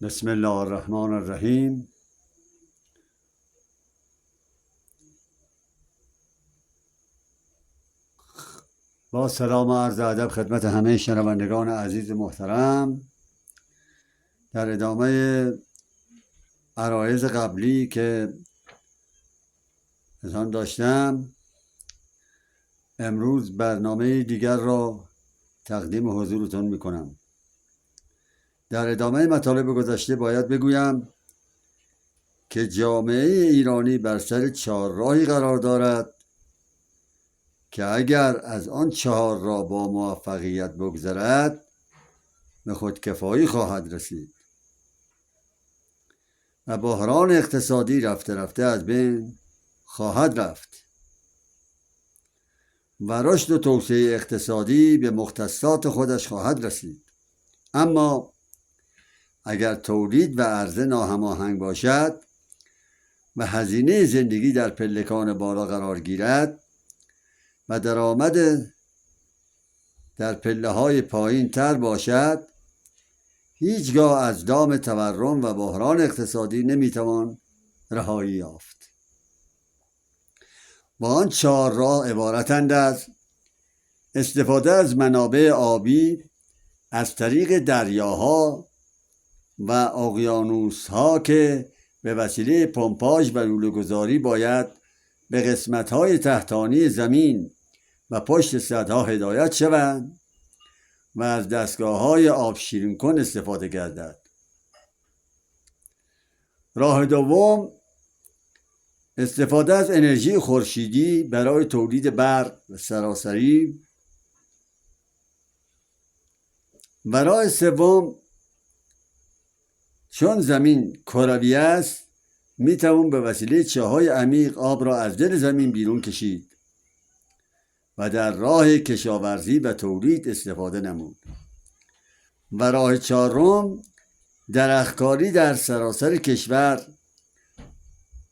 بسم الله الرحمن الرحیم. با سلام و عرض ادب خدمت همه شنوندگان عزیز محترم. در ادامه عرایض قبلی که نشان داشتم، امروز برنامه دیگر را تقدیم حضورتون میکنم. در ادامه مطالب گذشته باید بگویم که جامعه ایرانی بر سر چهارراهی قرار دارد که اگر از آن چهار راه با موفقیت بگذرد به خودکفایی خواهد رسید و بحران اقتصادی رفته رفته از بین خواهد رفت و رشد و توسعه اقتصادی به مختصات خودش خواهد رسید. اما اگر تولید و عرضه ناهماهنگ باشد و هزینه زندگی در پلکان بالا قرار گیرد و درآمد در پله‌های پایین تر باشد، هیچگاه از دام تورم و بحران اقتصادی نمیتوان رهایی یافت. با آن چهار راه عبارتند از استفاده از منابع آبی از طریق دریاها و اقیانوسها که به وسیله پمپاژ و لوله‌گذاری باید به قسمت‌های تحتانی زمین و پشت سدها هدایت شوند و از دستگاه‌های آب شیرین کن استفاده گردد. راه دوم، استفاده از انرژی خورشیدی برای تولید برق و سراسری. و راه سوم، چون زمین کروی است میتوان به وسیله چاه‌های عمیق آب را از دل زمین بیرون کشید و در راه کشاورزی و تولید استفاده نمود. و راه چهارم، درختکاری در سراسر کشور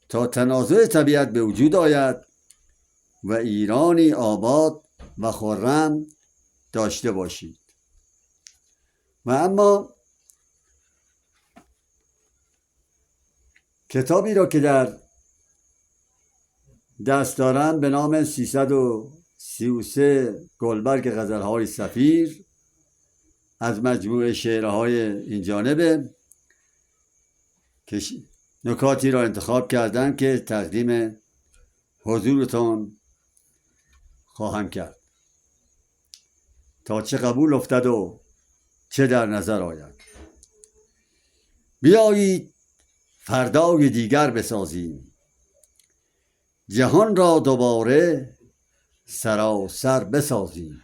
تا تنازع طبیعت به وجود آید و ایرانی آباد و خرم داشته باشید. و اما کتابی را که در دست دارم به نام 333 گلبرگ غزلهای صفیر از مجموعه شعرهای این جانبه که نکاتی را انتخاب کردم که تقدیم حضورتون خواهم کرد تا چه قبول افتد و چه در نظر آید. بیایید فردای دیگر بسازیم، جهان را دوباره سراسر بسازیم.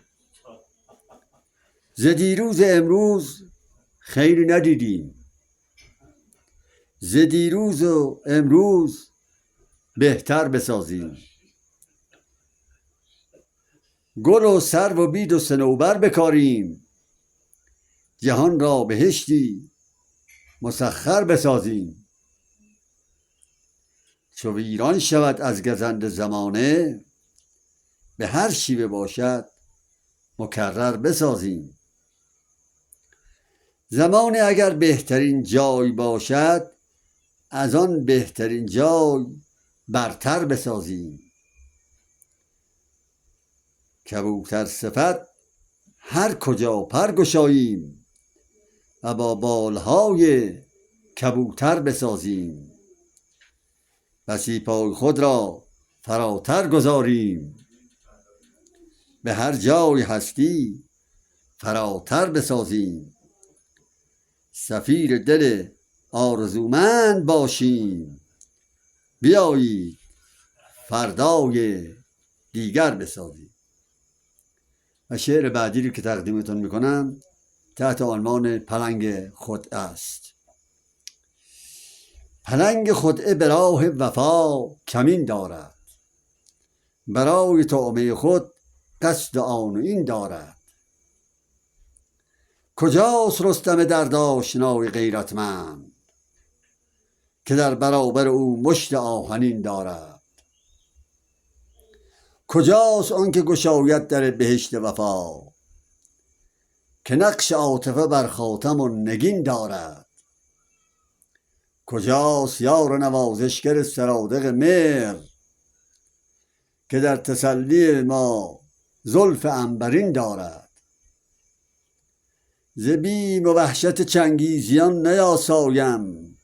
ز دیروز امروز خیری ندیدیم، ز دیروز و امروز بهتر بسازیم. گل و سرو و بید و صنوبر بکاریم، جهان را بهشتی مسخر بسازیم. چو ویران شود از گزند زمانه، به هر شیوه باشد مکرر بسازیم. زمانه اگر بهترین جای باشد، از آن بهترین جای برتر بسازیم. کبوتر صفت هر کجا پر گشاییم و با بالهای کبوتر بسازیم. بسی پای خود را فراتر گذاریم، به هر جای هستی فراتر بسازیم. سفیر دل آرزومند باشیم، بیایید فردای دیگر بسازیم. و شعر بعدی رو که تقدیمتون میکنم تحت عنوان پلنگ خدعه است. پلنگ خدعه به راه وفا کمین دارد، برای طعمه خود قصد آن و این دارد. کجاست رستم درد آشنای غیرتمند، که در برابر او مشت آهنین دارد. کجاست آن که گشاید در بهشت وفا، که نقش عاطفه بر خاتم و نگین دارد. کجاست یار نوازشگر سرادق مهر که در تسلی ما زلف عنبرین دارد. ز بیم و وحشت چنگیزیان نیاسایم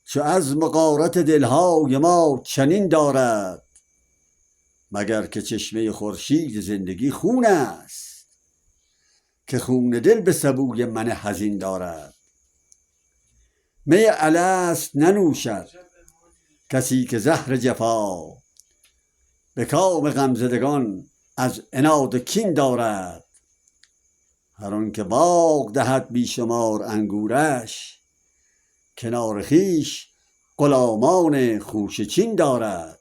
چو عزم و غارت دلهای ما چنین دارد. مگر که چشمه خورشید زندگی خون است که خون دل به سبوی من حزین دارد. می الست ننوشد کسی که زهر جفا به کام غمزدگان از عناد کین دارد. هر آن که باغ دهد بیشمار انگورش کنار خویش غلامان خوشه چین دارد.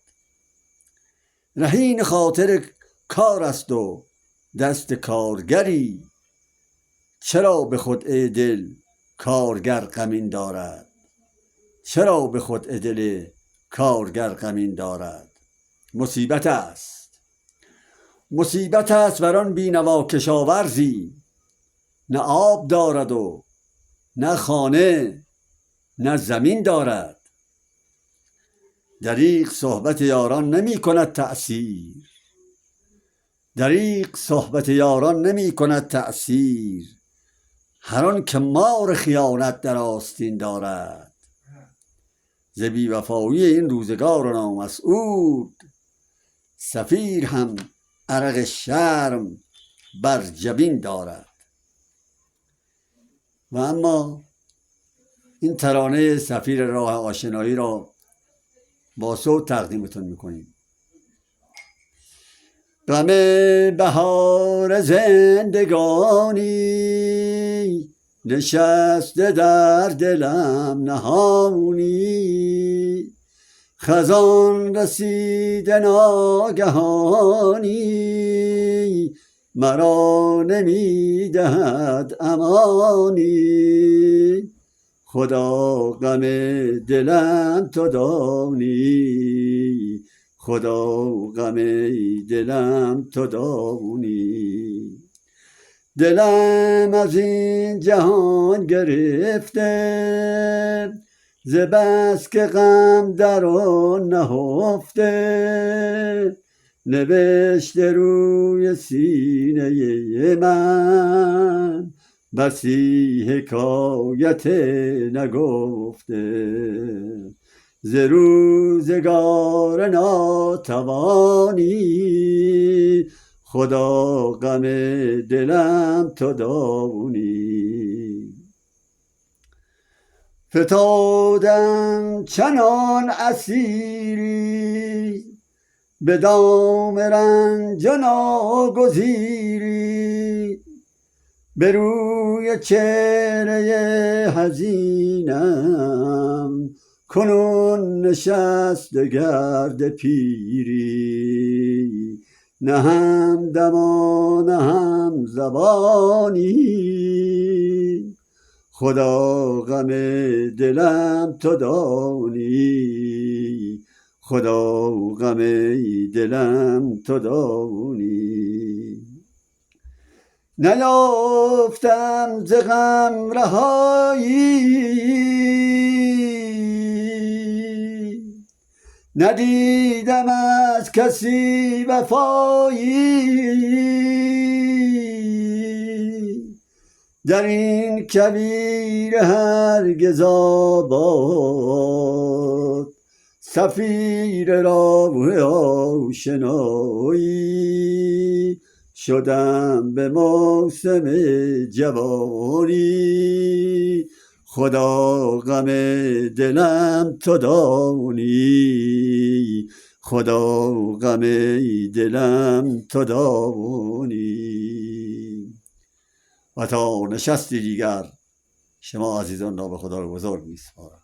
رهین خاطر کار است و دست کارگری چرا به خدعه دل کارگر غمین دارد. چرا به خدعه دل کارگر غمین دارد. مصیبت است بر آن بینوا کشاورزی نه آب دارد و نه خانه نه زمین دارد. دریغ صحبت یاران نمی کند تأثیر. دریغ صحبت یاران نمی کند تأثیر. هر آن که مار خیانت در آستین دارد. ز بی وفایی این روزگار نامسعود صفیر هم عرق شرم بر جبین دارد. و اما این ترانه سفیر راه آشنایی را با صوت تقدیمتون میکنیم. غم بهار زندگانی نشسته در دلم نهانی. خزان رسیده ناگهانی مرا نمیدهد امانی. خدا غم دلم تو دانی. خدا غم دلم تو دانی. دلم از این جهان گرفته ز بس که غم در آن نهفته. نوشته روی سینه من بسی حکایت نگفته. ز روزگار ناتوانی خدا غم دلم تو دانی. فتادم چنان اسیری به دام رنج ناگزیری. به روی چهره حزینم کنون نشسته گرد پیری. نه هم دما نه هم زبانی خدا غم دلم تو دانی. خدا غم دلم تو دانی. نیافتم ز غم رهایی ندیدم از کسی وفایی. در این کویر هرگز آباد سفیر راه آشنایی. شدم به موسم جوانی خدا غم دلم تو دانی. خدا غم دلم تو دانی. و تا نشستی دیگر شما عزیزان را به خدا بزرگ می‌سپارم.